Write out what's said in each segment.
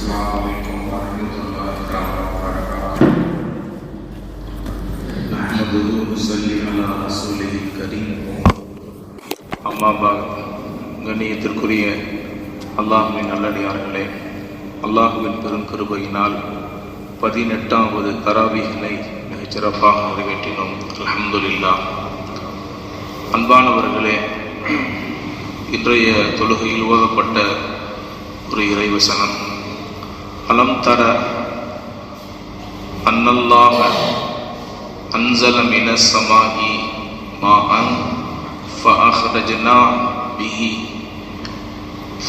Assalamualaikum warahmatullahi wabarakatuh. Nahmaduhu wa nusalli ala rasulihil karim. அம்மா பாத். கண்ணியத்திற்குரிய அல்லாஹ்வின் நல்லடியார்களே, அல்லாஹ்வின் பெரும் கிருபையினால் 18வது தராவீஹினை மிகச் சிறப்பாக நிறைவேற்றினோம். அல்ஹம்துலில்லாஹ். அன்பானவர்களே, இன்றைய தொழுகையில் ஓதப்பட்ட ஒரு இறைவசனம், அலம் தர அன்னல்லாஹ அன்ஸல மினஸ் ஸமாஇ மாஅன் ஃபஅக்ரஜ்னா பிஹி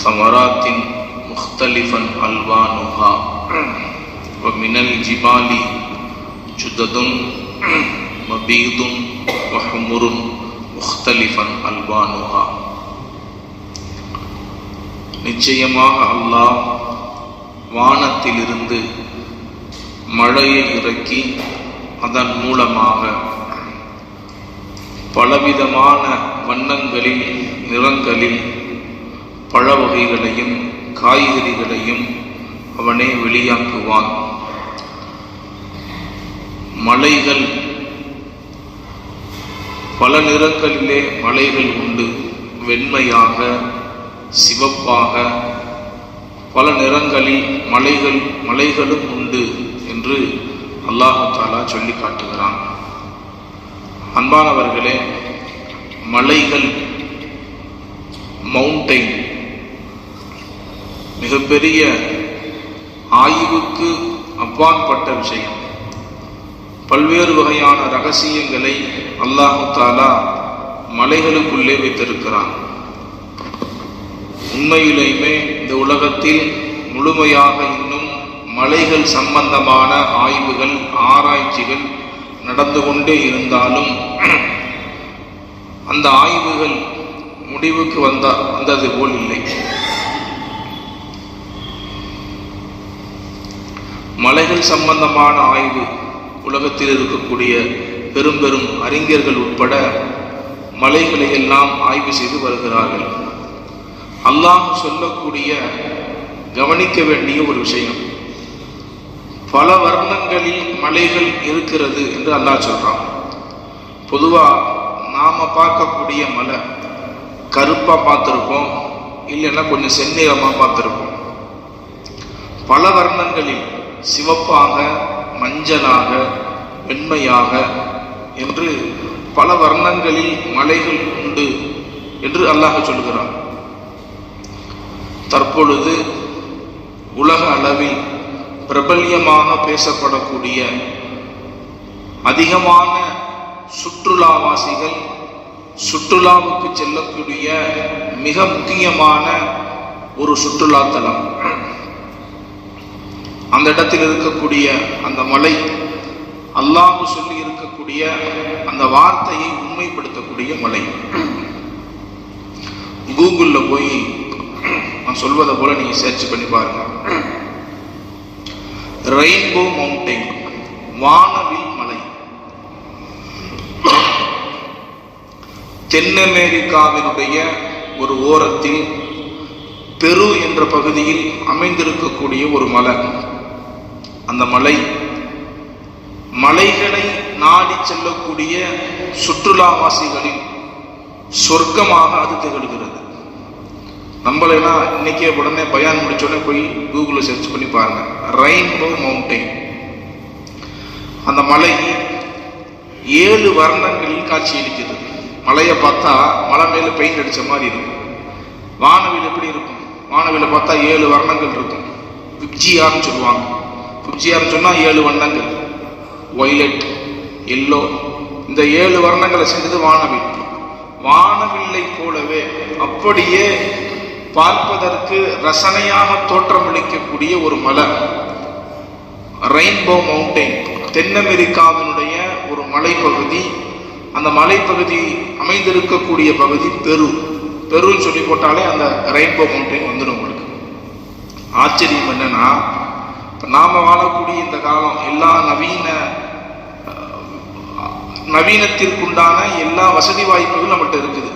ஸமராத்தின் முக்தலிஃபன் அல்வானுஹா வ மினல் ஜிபாலி ஜுததுன் மபீதுன் வ ஹுமுருன் முக்தலிஃபன் அல்வானுஹா. நிச்சயமாக அல்லாஹ் வானத்திலிருந்து மழையை இறக்கி அதன் மூலமாக பலவிதமான வண்ணங்களில், நிறங்களில் பழ வகைகளையும் காய்கறிகளையும் அவனே வெளியாக்குவான். மலைகள், பல நிறங்களிலே மலைகள் உண்டு. வெண்மையாக, சிவப்பாக, பல நிறங்களில் மலைகளும் உண்டு என்று அல்லாஹ் தஆலா சொல்லி காட்டுகிறான். அன்பானவர்களே, மலைகள், மவுண்டைன் மிகப்பெரிய ஆய்வுக்கு அப்பாற்பட்ட விஷயம். பல்வேறு வகையான ரகசியங்களை அல்லாஹ் தஆலா மலைகளுக்குள்ளே வைத்திருக்கிறான். உண்மையிலேயுமே இந்த உலகத்தில் முழுமையாக இன்னும் மலைகள் சம்பந்தமான ஆய்வுகள், ஆராய்ச்சிகள் நடந்து கொண்டே இருந்தாலும் அந்த ஆய்வுகள் முடிவுக்கு வந்தது போல் இல்லை. மலைகள் சம்பந்தமான ஆய்வு உலகத்தில் இருக்கக்கூடிய பெரும் பெரும் அறிஞர்கள் உட்பட மலைகளை எல்லாம் ஆய்வு செய்து வருகிறார்கள். அல்லாஹ் சொல்லக்கூடிய கவனிக்க வேண்டிய ஒரு விஷயம், பல வர்ணங்களில் மலைகள் இருக்கிறது என்று அல்லாஹ் சொல்றான். பொதுவா நாம பார்க்கக்கூடிய மலை கருப்பா பார்த்திருப்போம், இல்லைன்னா கொஞ்சம் செந்நிறமா பார்த்திருப்போம். பல வர்ணங்களில் சிவப்பாக, மஞ்சளாக, வெண்மையாக என்று பல வர்ணங்களில் மலைகள் உண்டு என்று அல்லாஹ் சொல்கிறான். தற்பொழுது உலக அளவில் பிரபல்யமாக பேசப்படக்கூடிய அதிகமான சுற்றுலாவாசிகள், சுற்றுலாவுக்கு செல்லக்கூடிய மிக முக்கியமான ஒரு சுற்றுலாத்தலம், அந்த இடத்தில் இருக்கக்கூடிய அந்த மலை அல்லாஹ் சொல்லி இருக்கக்கூடிய அந்த வார்த்தையை உண்மைப்படுத்தக்கூடிய மலை. கூகுள்ல போய் நான் சொல்வதை போல நீங்க சர்ச் பண்ணி பாருங்க. ரெயின்போ மவுண்டைன், வானவில் மலை, தென் அமெரிக்காவினுடைய ஒரு ஓரத்தில் பெரு என்ற பகுதியில் அமைந்திருக்கக்கூடிய ஒரு மலை. அந்த மலைகளை நாடி செல்லக்கூடிய சுற்றுலாவாசிகளின் சொர்க்கமாக அது திகழ்கிறது. நம்மளா இன்னைக்கே உடனே பயான் முடிச்சோடனே போய் கூகுள்ல சர்ச் பண்ணி பாருங்க, ரெயின்போ மவுண்டைன். அந்த மலை 7 வர்ணங்களில் காட்சியளிக்கிறது. மலையை பார்த்தா மலை மேல பெயிண்ட் அடிச்ச மாதிரி இருக்கும். வானவில் எப்படி இருக்கும்? வானவில பார்த்தா 7 வர்ணங்கள் இருக்கும். பிப்ஜியார்னு சொல்லுவாங்க. பிப்ஜியார்னு சொன்னா 7 வண்ணங்கள், வயலட், எல்லோ, இந்த 7 வர்ணங்களை சேர்ந்தது வானவில். வானவில்லை போலவே அப்படியே பார்ப்பதற்கு ரசனையாக தோற்றமளிக்கக்கூடிய ஒரு மலை ரெயின்போ மவுண்டைன், தென் அமெரிக்காவினுடைய ஒரு மலைப்பகுதி. அந்த மலைப்பகுதி அமைந்திருக்கக்கூடிய பகுதி பெருன்னு சொல்லி போட்டாலே அந்த ரெயின்போ மவுண்டைன் வந்துடும் உங்களுக்கு. ஆச்சரியம் என்னன்னா, நாம வாழக்கூடிய இந்த காலம் எல்லா நவீனத்திற்குண்டான எல்லா வசதி வாய்ப்புகளும் நம்மகிட்ட இருக்குது.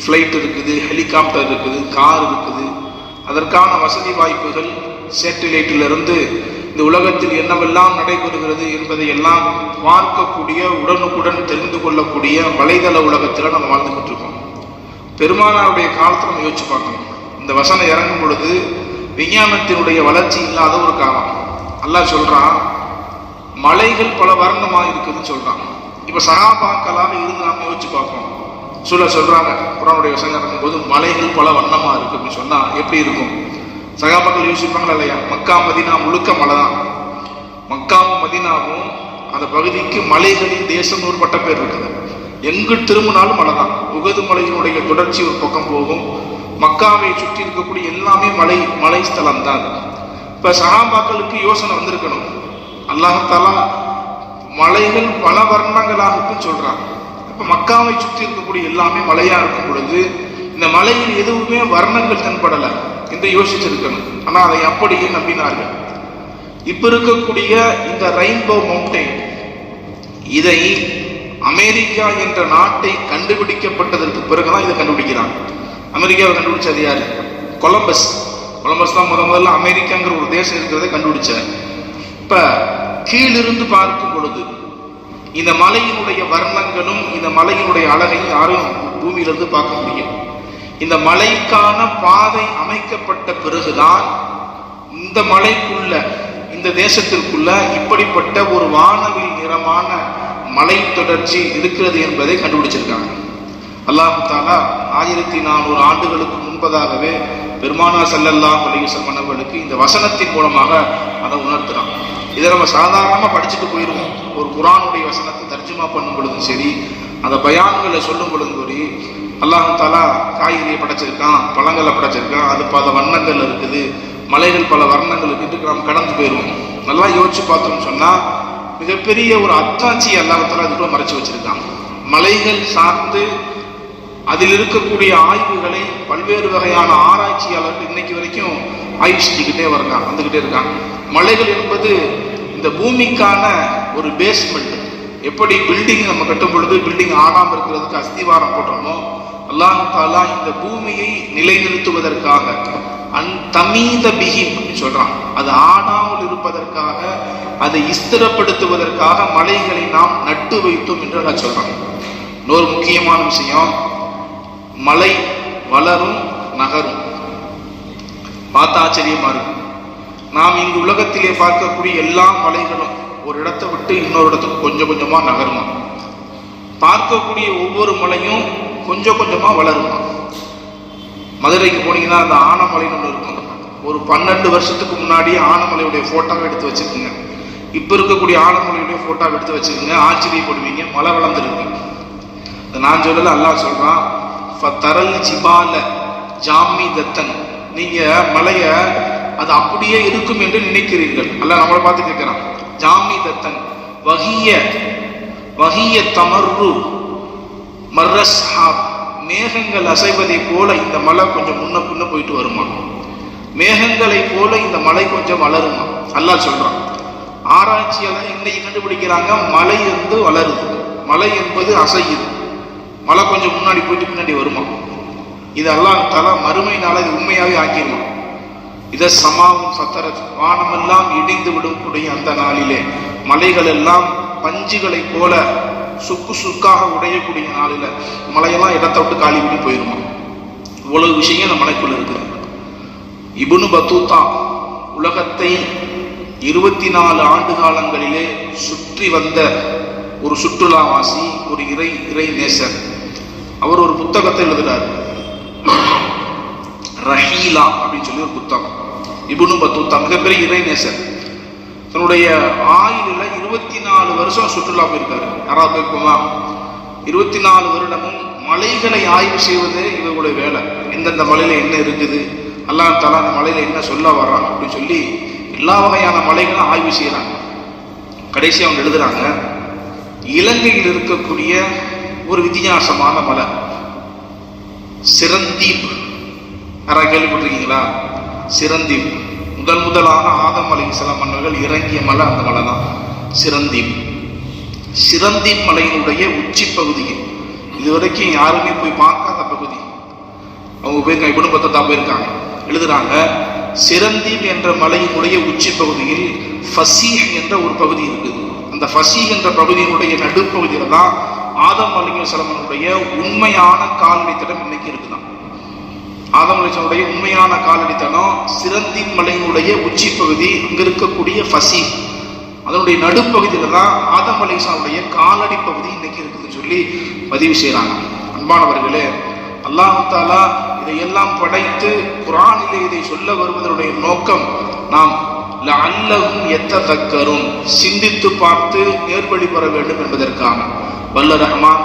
ஃப்ளைட் இருக்குது, ஹெலிகாப்டர் இருக்குது, கார் இருக்குது. அதற்கான வசதி வாய்ப்புகள் சேட்டிலைட்டிலிருந்து இந்த உலகத்தில் என்னவெல்லாம் நடைபெறுகிறது என்பதை எல்லாம் பார்க்கக்கூடிய, உடனுக்குடன் தெரிந்து கொள்ளக்கூடிய வலைதள உலகத்தில் நம்ம வாழ்ந்துகிட்டு இருக்கோம். பெருமானாருடைய காலத்தை நம்ம யோசிச்சு பார்க்கணும். இந்த வசனம் இறங்கும் பொழுது விஞ்ஞானத்தினுடைய வளர்ச்சி இல்லாத ஒரு காலம். அல்லாஹ் சொல்றான், மலைகள் பல வர்ணமாக இருக்குதுன்னு சொல்றான். இப்ப சகாபாக்களாக இருந்து நாம யோசிச்சு பார்ப்போம். சொல்றாங்க குர்ஆனுடைய வசனம் இறங்கும் போது மலைகள் பல வண்ணமா இருக்கு அப்படின்னு சொன்னா எப்படி இருக்கும்? சகாபாக்கள் யோசிப்பாங்களா இல்லையா? மக்கா மதீனா முழுக்க மலை தான். மக்காவும் மதீனாவும் அந்த பகுதிக்கு மலைகளின் தேசம் ஒரு பட்ட பேர் இருக்குது. எங்கு திரும்பினாலும் மலை தான். உகது மலையினுடைய தொடர்ச்சி ஒரு பக்கம் போகும். மக்காவை சுற்றி இருக்கக்கூடிய எல்லாமே மலை ஸ்தலம் தான். இப்ப சஹாபாக்களுக்கு யோசனை வந்திருக்கணும், அல்லாஹ் தஆலா மலைகள் பல வர்ணங்களாக சொல்றான். இப்ப மக்காவை சுற்றி இருக்கக்கூடிய எல்லாமே மலையா இருக்கும் பொழுது இந்த மலையில் எதுவுமே வர்ணங்கள் தென்படலை என்று யோசிச்சிருக்கணும். ஆனா அதை அப்படியே நம்பினார்கள். இப்ப இருக்கக்கூடிய இந்த ரெயின்போ மவுண்டைன், இதை அமெரிக்கா என்ற நாட்டை கண்டுபிடிக்கப்பட்டதற்கு பிறகுதான் இதை கண்டுபிடிக்கிறாங்க. அமெரிக்காவை கண்டுபிடிச்சது யாரு? கொலம்பஸ் தான் முதல்ல அமெரிக்காங்கிற ஒரு தேசம் இருக்கிறதை கண்டுபிடிச்சார். இப்ப கீழிருந்து பார்க்கும் பொழுது இந்த மலையினுடைய வர்ணங்களும் இந்த மலையினுடைய அழகையும் யாரும் பூமியிலிருந்து பார்க்க முடியும். இந்த மலைக்கான பாதை அமைக்கப்பட்ட பிறகுதான் இந்த மலைக்குள்ள, இந்த தேசத்திற்குள்ள இப்படிப்பட்ட ஒரு வானவில் நிறமான மலை தொடர்ச்சி இருக்கிறது என்பதை கண்டுபிடிச்சிருக்காங்க. அல்லாஹ் தஆலா 1400 ஆண்டுகளுக்கு முன்பதாகவே பெருமானார் ஸல்லல்லாஹு அலைஹி வஸல்லம் அவர்களுக்கு இந்த வசனத்தின் மூலமாக அதை உணர்த்துறான். இதை நம்ம சாதாரணமாக படிச்சுட்டு போயிடுவோம். ஒரு குர்ஆனுடைய வசனத்தை தர்ஜுமா பண்ணும் பொழுதும் சரி, அந்த பயான்களை சொல்லும் பொழுதும் சரி, அல்லாஹ் தஆலா காய்கறியை படைச்சிருக்கான், பழங்களை படைச்சிருக்கான், அது பல வண்ணங்கள் இருக்குது, மலைகள் பல வர்ணங்கள் இருக்குது, நாம் கடந்து போயிடுவோம். நல்லா யோசிச்சு பார்த்தோம்னு சொன்னா மிகப்பெரிய ஒரு அத்தாட்சி அல்லாஹ் தஆலா இதுக்குள்ள மறைச்சு வச்சிருக்கான். மலைகள் சார்ந்து அதில் இருக்கக்கூடிய ஆய்வுகளை பல்வேறு வகையான ஆராய்ச்சியாளர்கள் இன்னைக்கு வரைக்கும் ஆய்வு செஞ்சுக்கிட்டே வந்துகிட்டே இருக்காங்க. மலைகள் என்பது இந்த பூமிக்கான ஒரு பேஸ்மெண்ட். எப்படி பில்டிங் நம்ம கட்டும் பொழுது பில்டிங் ஆடாமல் இருக்கிறதுக்கு அஸ்திவாரம் போட்டோமோ, அல்லாஹ் தஆலா இந்த பூமியை நிலைநிறுத்துவதற்காக தமீத பிஹி சொல்றான், அது ஆடாமல் இருப்பதற்காக, அதை ஸ்திரப்படுத்துவதற்காக மலைகளை நாம் நட்டு வைத்தோம் என்று நான் சொல்றான். இன்னொரு முக்கியமான விஷயம், மலை வளரும் நகரும். பார்த்த ஆச்சரியமா இருக்கும். நாம் இங்கு உலகத்திலே பார்க்கக்கூடிய எல்லா மலைகளும் ஒரு இடத்தை விட்டு இன்னொரு இடத்துக்கு கொஞ்சம் கொஞ்சமா நகருமா. பார்க்கக்கூடிய ஒவ்வொரு மலையும் கொஞ்சம் கொஞ்சமா வளருமா. மதுரைக்கு போனீங்கன்னா அந்த ஆனமலைன்னு ஒன்று இருக்கும். ஒரு 12 வருஷத்துக்கு முன்னாடி ஆனமலையுடைய போட்டோவை எடுத்து வச்சுக்கோங்க. இப்ப இருக்கக்கூடிய ஆனமலையுடைய போட்டோவை எடுத்து வச்சுக்கோங்க, ஆச்சரியப்படுவீங்க. மலை வளர்ந்துருக்கு. நான் சொல்லல, அல்லாஹ் சொல்றான், ஃபதரல் ஜிபால ஜாமிதத்தன். நீங்க மலைய அது அப்படியே இருக்கும் என்று நினைக்கிறீர்கள். அல்லாஹ் நம்மளை பார்த்து கேட்கிறான். ஜாமிதத்தன் வஹிய தமர்ரு மர்ரஸ்ஹாப். மேகங்கள் அசைவதை போல இந்த மலை கொஞ்சம் முன்ன பின்ன போயிட்டு வருமா. மேகங்களை போல இந்த மலை கொஞ்சம் வளருமா. அல்லாஹ் சொல்றான். ஆராய்ச்சியாளர் இன்னைக்கு கண்டுபிடிக்கிறாங்க, மலை வந்து வளருது, மலை என்பது அசையுது, மலை கொஞ்சம் முன்னாடி போயிட்டு பின்னாடி வருமா. இது அல்லாஹ் தஆலா மறுமை நாளை உண்மையாவே ஆக்கிடுமா. இதை சமாவும் சத்தரத், வானமெல்லாம் இடிந்து விடக்கூடிய அந்த நாளிலே மலைகள் எல்லாம் பஞ்சுகளை போல சுக்கு சுக்காக உடையக்கூடிய நாளில மலையெல்லாம் இடத்தை விட்டு காலி பண்ணி போயிருமா. இவ்வளவு விஷயம் இந்த மலைக்குள்ள இருக்கு. இப்னு பத்தூத்தா உலகத்தை 24 ஆண்டு காலங்களிலே சுற்றி வந்த ஒரு சுற்றுலாவாசி, ஒரு இறை நேசர். அவர் ஒரு புத்தகத்தை எழுதுறார், ரஹீலா அப்படின்னு சொல்லி ஒரு புத்தகம். இப்னு பத்தூத்தா மிகப்பெரிய இறை நேசர். தன்னுடைய ஆயுளில் 24 வருஷம் சுற்றுலா போயிருக்காரு. யாராவது போயிருக்கோமா? 24 வருடமும் மலைகளை ஆய்வு செய்வது இவர்களுடைய வேலை. எந்தெந்த மலையில என்ன இருக்குது, அல்லாஹ் தஆலா அந்த மலையில என்ன சொல்ல வர்றாங்க அப்படின்னு சொல்லி எல்லா வகையான மலைகளும் ஆய்வு செய்யறாங்க. கடைசி அவங்க எழுதுறாங்க, இலங்கையில் இருக்கக்கூடிய ஒரு வித்தியாசமான மலை சிரந்தீப். யாராவது கேள்விப்பட்டிருக்கீங்களா? சிரந்தீப் முதலாக ஆதம் அலைஹிஸ்ஸலாம் மன்னர்கள் இறங்கிய மலை அந்த மலை தான் சிரந்தீப். சிரந்தீப் மலையினுடைய உச்சி பகுதி இதுவரைக்கும் யாருமே போய் பார்க்காத பகுதி. அவங்க போயிருக்காங்க, இப்னு பத்தூத்தா போயிருக்காங்க. எழுதுறாங்க, சிரந்தீன் என்ற மலையினுடைய உச்சி பகுதியில் ஃபசீஹ் என்ற ஒரு பகுதி இருக்குது. அந்த ஃபசீஹ் என்ற பகுதியினுடைய நடுப்பகுதியில் தான் ஆதம் அலைஹிஸ்ஸலாமுடைய உண்மையான காலடித்தடம் இன்னைக்கு இருக்குதான். ஆதம் அலைஹிஸ்ஸலாமுடைய உண்மையான காலடித்தடம் சிரந்தீன் மலையினுடைய உச்சி பகுதி, அங்க இருக்கக்கூடிய ஃபசீஹ் அதனுடைய நடுப்பகுதியில் தான் ஆதம் அலைஹிஸ்ஸலாமுடைய காலடி பகுதி இன்னைக்கு இருக்குதுன்னு சொல்லி பதிவு செய்யறாங்க. அன்பானவர்களே, அல்லாஹ் தஆலா இதையெல்லாம் படைத்து குர்ஆனிலே இதை சொல்ல வருவதனுடைய நோக்கம் நாம் லஅல்லஹும் யத்ததக்கரும், சிந்தித்து பார்த்து நேர்வழி பெற வேண்டும் என்பதற்காக. வல்ல ரஹ்மான்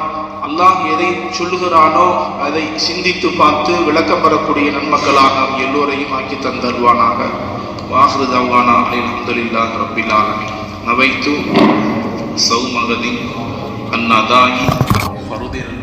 அல்லாஹ் எதை சொல்லுகிறானோ அதை சிந்தித்து பார்த்து விளக்கம் பெறக்கூடிய நன்மக்களாக எல்லோரையும் ஆக்கி தந்தருவானாக. வாஹிரு தஅவானா அல்ஹம்துலில்லாஹி ரப்பில் ஆலமீன். நவைத்து சௌமகதி அன்னதாயி ஃபருதில்